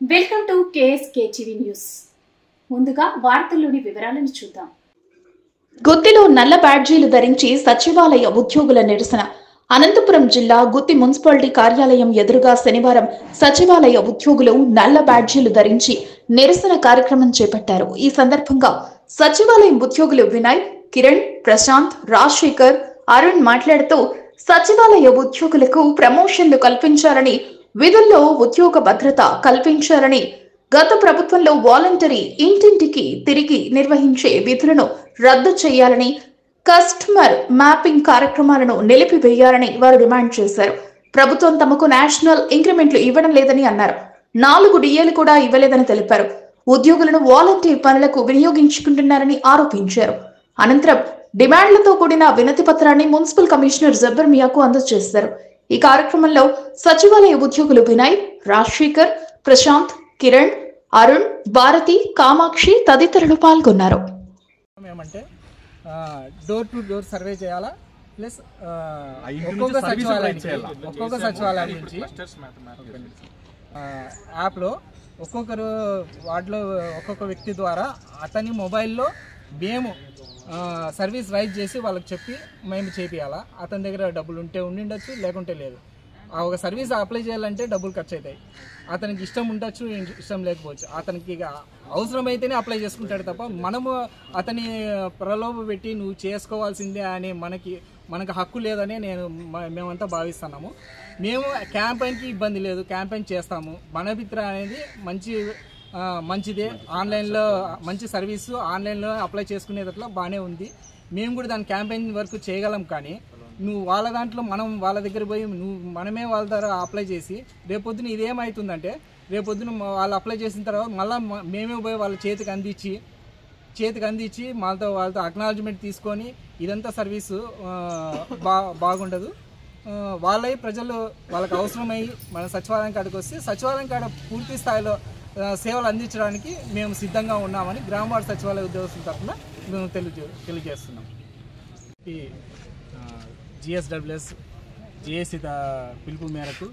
Welcome to KSK TV news. ముందుగా వార్తల్లోని వివరాలను చూద్దాం. గుత్తిలో నల్ల బ్యాడ్జీలు ధరించి సచివాలయ ఉద్యోగుల నిరసన. అనంతపురం జిల్లా గుత్తి మున్సిపాలిటీ కార్యాలయం ఎదురుగా శనివారం సచివాలయ ఉద్యోగులు నల్ల బ్యాడ్జీలు ధరించి నిరసన కార్యక్రమం చేపట్టారు. ఈ సందర్భంగా సచివాలయం ఉద్యోగులు వినయ్, కిరణ్, ప్రశాంత్, రాజశేఖర్, అరుణ్ మాట్లాడుతూ సచివాలయ ఉద్యోగులకు ప్రమోషన్లు కల్పించాలని, విధుల్లో ఉద్యోగ భద్రత కల్పించాలని, గత ప్రభుత్వంలో వాలంటరీ ఇంటింటికి తిరిగి నిర్వహించే విధులను రద్దు చేయాలని, కస్టమర్ మ్యాపింగ్ కార్యక్రమాలను నిలిపివేయాలని వారు డిమాండ్ చేశారు. ప్రభుత్వం తమకు నేషనల్ ఇంక్రిమెంట్లు ఇవ్వడం లేదని అన్నారు. 4 డిఏలు కూడా ఇవ్వలేదని తెలిపారు. ఉద్యోగులను వాలంటీర్ పనులకు వినియోగించుకుంటున్నారని ఆరోపించారు. అనంతరం డిమాండ్లతో కూడిన వినతి పత్రాన్ని మున్సిపల్ కమిషనర్ జబ్బర్ మియాకు అందజేశారు. ఈ కార్యక్రమంలో సచివాలయ ఉద్యోగులు వినయ్, రాజశేఖర్, ప్రశాంత్, కిరణ్, అరుణ్, భారతి, కామాక్షి తదితరులు పాల్గొన్నారు. డోర్ టు డోర్ సర్వే చేయాలా, ప్లస్ ఒక్కొక్క సచివాలయం నుంచి యాప్లో ఒక్కొక్కరు వార్డులో ఒక్కొక్క వ్యక్తి ద్వారా అతని మొబైల్లో మేము సర్వీస్ రైజ్ చేసి వాళ్ళకి చెప్పి మేము చేపియాలా. అతని దగ్గర డబ్బులు ఉంటే ఉండిండొచ్చు, లేకుంటే లేదు. ఒక సర్వీస్ అప్లై చేయాలంటే డబ్బులు ఖర్చు అవుతాయి. అతనికి ఇష్టం ఉండొచ్చు, ఇష్టం లేకపోవచ్చు. అతనికి అవసరమైతేనే అప్లై చేసుకుంటాడు తప్ప మనము అతని ప్రలోభ పెట్టి నువ్వు చేసుకోవాల్సిందే అని మనకు హక్కు లేదని మేమంతా భావిస్తున్నాము. మేము క్యాంపెయిన్కి ఇబ్బంది లేదు, క్యాంపెయిన్ చేస్తాము. మనమిత్ర అనేది మంచిదే. ఆన్లైన్లో మంచి సర్వీసు, ఆన్లైన్లో అప్లై చేసుకునేటట్లా బాగానే ఉంది. మేము కూడా దాని క్యాంపెయిన్ వరకు చేయగలం. కానీ నువ్వు వాళ్ళ దాంట్లో వాళ్ళ దగ్గర పోయి మనమే వాళ్ళ ద్వారా అప్లై చేసి రేపొద్దున ఇదేమవుతుందంటే, రేపొద్దున వాళ్ళు అప్లై చేసిన తర్వాత మళ్ళీ మేమే పోయి వాళ్ళ చేతికి అందించి వాళ్ళతో అక్నాలజ్మెంట్ తీసుకొని ఇదంతా సర్వీసు బాగుండదు. ప్రజలు వాళ్ళకి అవసరమై మన సచివాలయం కాడికి వస్తే సచివాలయం కాడ పూర్తి స్థాయిలో సేవలు అందించడానికి మేము సిద్ధంగా ఉన్నామని గ్రామవార్డు సచివాలయ ఉద్యోగస్తుల తరఫున మేము తెలియజేస్తున్నాం. ఈ GSWS జేఏసీ పిలుపు మేరకు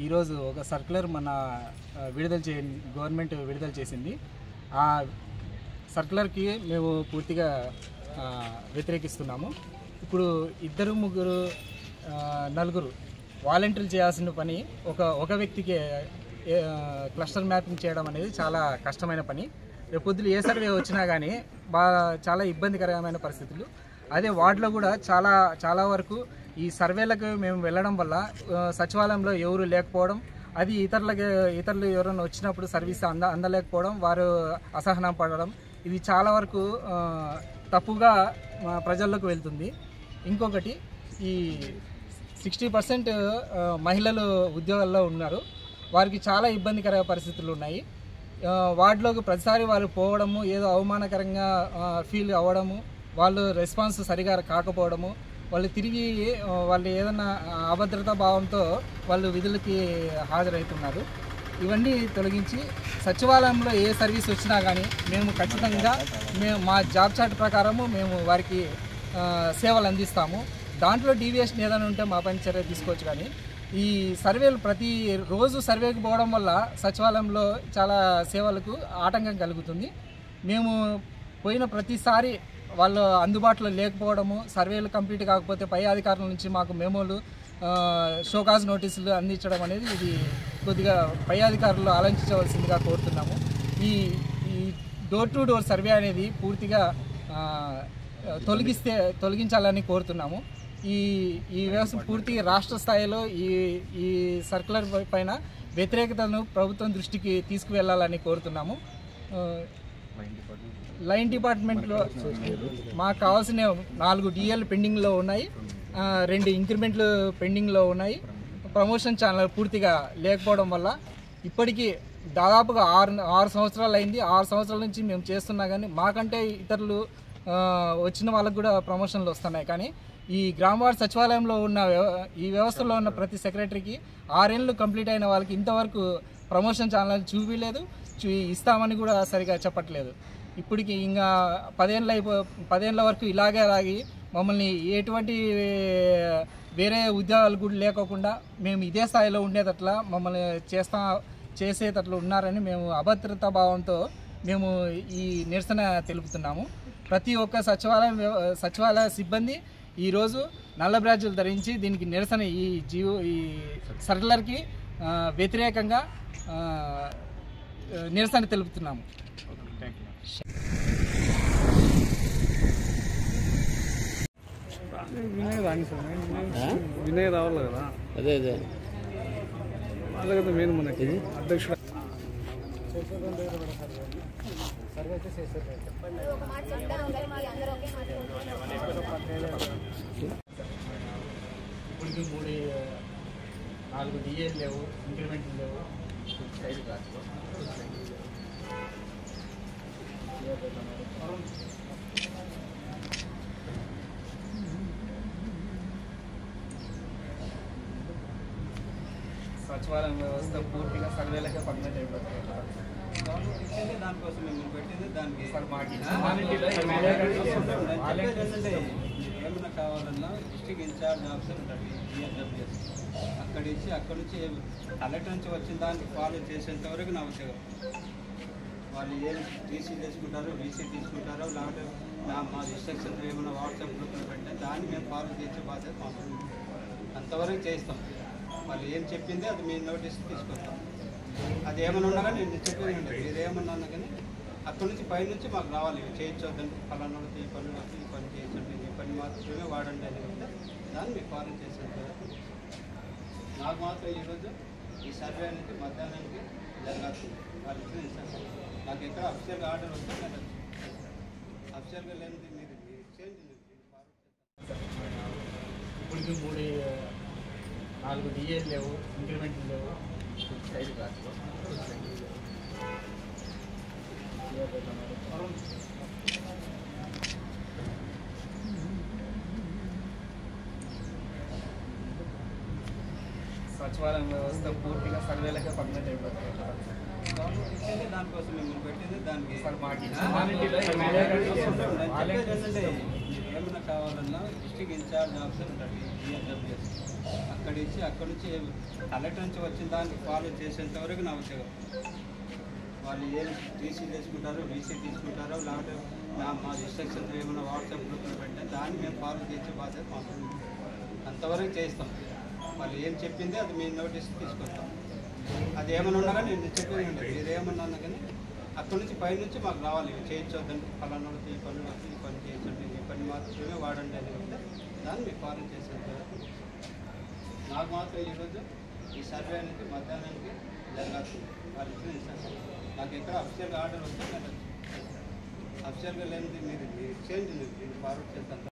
ఈరోజు ఒక సర్క్యులర్ గవర్నమెంట్ విడుదల చేసింది. ఆ సర్క్యులర్కి మేము పూర్తిగా వ్యతిరేకిస్తున్నాము. ఇప్పుడు 2, 3, 4 వాలంటీర్లు చేయాల్సిన పని ఒక వ్యక్తికి క్లస్టర్ మ్యాపింగ్ చేయడం అనేది చాలా కష్టమైన పని. రేపొద్దులు ఏ సర్వే వచ్చినా కానీ చాలా ఇబ్బందికరమైన పరిస్థితులు. అదే వార్డులో కూడా చాలా వరకు ఈ సర్వేలకు మేము వెళ్ళడం వల్ల సచివాలయంలో ఎవరు లేకపోవడం, అది ఇతరులు ఎవరైనా వచ్చినప్పుడు సర్వీస్ అందలేకపోవడం, వారు అసహనం పడడం, ఇది చాలా వరకు తప్పుగా ప్రజల్లోకి వెళ్తుంది. ఇంకొకటి, ఈ 60% మహిళలు ఉద్యోగాల్లో ఉన్నారు. వారికి చాలా ఇబ్బందికర పరిస్థితులు ఉన్నాయి. వార్డులోకి ప్రతిసారి వాళ్ళు పోవడము, ఏదో అవమానకరంగా ఫీల్ అవ్వడము, వాళ్ళు రెస్పాన్స్ సరిగా కాకపోవడము, వాళ్ళు తిరిగి వాళ్ళు ఏదైనా అభద్రతా భావంతో వాళ్ళు విధులకి హాజరవుతున్నారు. ఇవన్నీ తొలగించి సచివాలయంలో ఏ సర్వీస్ వచ్చినా కానీ మేము ఖచ్చితంగా మా జాబ్ చార్ట్ ప్రకారము మేము వారికి సేవలు అందిస్తాము. దాంట్లో డీవియేషన్ ఏదైనా ఉంటే మా పైన చర్య తీసుకోవచ్చు. కానీ ఈ సర్వేలు ప్రతి రోజు సర్వేకి పోవడం వల్ల సచివాలయంలో చాలా సేవలకు ఆటంకం కలుగుతుంది. మేము పోయిన ప్రతిసారి వాళ్ళు అందుబాటులో లేకపోవడము, సర్వేలు కంప్లీట్ కాకపోతే పై అధికారుల నుంచి మాకు మెమోలు, షోకాజ్ నోటీసులు అందించడం అనేది ఇది కొద్దిగా పై అధికారులు ఆలోచించవలసిందిగా కోరుతున్నాము. ఈ డోర్ టు డోర్ సర్వే అనేది పూర్తిగా తొలగించాలని కోరుతున్నాము. ఈ వ్యవస్థ పూర్తిగా రాష్ట్ర స్థాయిలో ఈ సర్క్యులర్ పైన వ్యతిరేకతను ప్రభుత్వం దృష్టికి తీసుకువెళ్ళాలని కోరుతున్నాము. లైన్ డిపార్ట్మెంట్లో మాకు కావాల్సిన 4 డిఏలు పెండింగ్లో ఉన్నాయి, 2 ఇంక్రిమెంట్లు పెండింగ్లో ఉన్నాయి. ప్రమోషన్ ఛానల్ పూర్తిగా లేకపోవడం వల్ల ఇప్పటికీ దాదాపుగా 6 సంవత్సరాలు అయింది. 6 సంవత్సరాల నుంచి మేము చేస్తున్నా కానీ మాకంటే ఇతరులు వచ్చిన వాళ్ళకు కూడా ప్రమోషన్లు వస్తున్నాయి. కానీ ఈ గ్రామవార్డు సచివాలయంలో ఉన్న ఈ వ్యవస్థలో ఉన్న ప్రతి సెక్రటరీకి 6 ఏళ్ళు కంప్లీట్ అయిన వాళ్ళకి ఇంతవరకు ప్రమోషన్ ఛానల్ చూపించలేదు, ఇస్తామని కూడా సరిగా చెప్పట్లేదు. ఇప్పటికి ఇంకా 10 ఏళ్ళ వరకు ఇలాగే ఆగి మమ్మల్ని ఎటువంటి వేరే ఉద్యోగాలు కూడా లేకోకుండా మేము ఇదే స్థాయిలో ఉండేటట్లా మమ్మల్ని చేసేటట్లు ఉన్నారని మేము అభద్రతా భావంతో మేము ఈ నిరసన తెలుపుతున్నాము. ప్రతి ఒక్క సచివాలయ సిబ్బంది ఈరోజు నల్ల బ్యాడ్జీలు ధరించి దీనికి నిరసన ఈ సర్కులర్కి వ్యతిరేకంగా నిరసన తెలుపుతున్నాము. వినయ్ రావాలి కదా, అదే వాళ్ళ కదా మెయిన్ మనకి అధ్యక్షుడు. ఇప్పటికి 4 డిఏలు లేవు, ఇంక్రిమెంట్లు లేవు. సచివాలయం వ్యవస్థ పూర్తిగా సర్వేలకే పర్మిట్ అయిపోతుంది. దానికోసం మేము పెట్టింది దానికి ఏమైనా కావాలన్నా డిస్ట్రిక్ట్ ఇన్ఛార్జ్ ఆఫీసర్ ఉంటాడు DSWS, అక్కడి నుంచి కలెక్టర్ నుంచి వచ్చిన దానికి ఫాలో చేసేంత వరకు నా ఉద్యోగం. వాళ్ళు ఏం టీసీ తీసుకుంటారో వీసీ తీసుకుంటారో లేకపోతే మా ఇన్స్ట్రక్షన్స్ ఏమైనా వాట్సాప్ గ్రూప్లో పెట్టే దాన్ని మేము ఫాలో చేసే బాధ్యత మాకు అంతవరకు చేస్తాం. వాళ్ళు ఏం చెప్పింది అది మీ నోటీస్ తీసుకొస్తాం. అది ఏమైనా ఉన్నా కానీ నేను చెప్పేది ఉండదు. మీరు ఏమన్నా ఉన్నా కానీ అక్కడి నుంచి పైనుంచి మాకు రావాలి. చేయించొద్దండి, ఫలానా ఈ పని ఈ పని చేయించండి, ఈ పని మాత్రమే వాడండి అని ఉంటే దాన్ని మీకు ఫాలో చేసేది. నాకు మాత్రం ఈరోజు ఈ సర్వే అనేది మధ్యాహ్నానికి జరగాల్సింది. వాళ్ళు ఇచ్చిన ఇన్స్ట్రక్షన్ నాకు ఎక్కడ అఫీషియల్గా ఆర్డర్ వస్తే నేను అఫీషియల్గా లేనిది మీరు చేయండి. ఇప్పటికి 4 డిఏలు లేవు, ఇంక్రిమెంట్లు లేవు. సచివాలయం వ్యవస్థ పూర్తిగా సర్వేలకే పర్మిట్ అయిపోతుంది. దానికోసం మేము పెట్టింది దానికి ఏమైనా కావాలన్నా డిస్ట్రిక్ట్ ఇన్ఛార్జ్ ఆఫీసర్ ఉంటాడు DSWS, అక్కడి నుంచి కలెక్టర్ నుంచి వచ్చిన దానికి ఫాలో చేసేంత వరకు నా ఉద్యోగం. వాళ్ళు ఏం టీసీ తీసుకుంటారో వీసీ తీసుకుంటారో లేకపోతే మా ఇన్స్ట్రక్షన్స్ ఏమైనా వాట్సాప్ గ్రూప్లో పెట్టే దాన్ని మేము ఫాలో చేసే బాధ్యత మాకు అంతవరకు చేస్తాం. వాళ్ళు ఏం చెప్పింది అది మీ నోటీస్ తీసుకొస్తాం. అది ఏమైనా ఉన్నా కానీ నేను చెప్పేది ఉండదు. మీరు ఏమన్నా ఉన్నా కానీ అక్కడి నుంచి పైనుంచి మాకు రావాలి. చేయించొద్దండి, ఫలానా ఈ పని చేయించండి, ఈ పని మాత్రమే వాడండి అని ఉంటే దాన్ని మీకు ఫాలో చేసేది. నాకు మాత్రం ఈరోజు ఈ సర్వే అనేది మధ్యాహ్నానికి జరగాల్సింది. వాళ్ళు ఇచ్చిన ఇన్స్ట్రక్షన్ నాకు ఎక్కడ అఫీషియల్గా ఆర్డర్ వస్తే నేను అఫీషియల్గా లేనిది మీరు చేయండి, నేను ఫార్వర్డ్ చేస్తాను.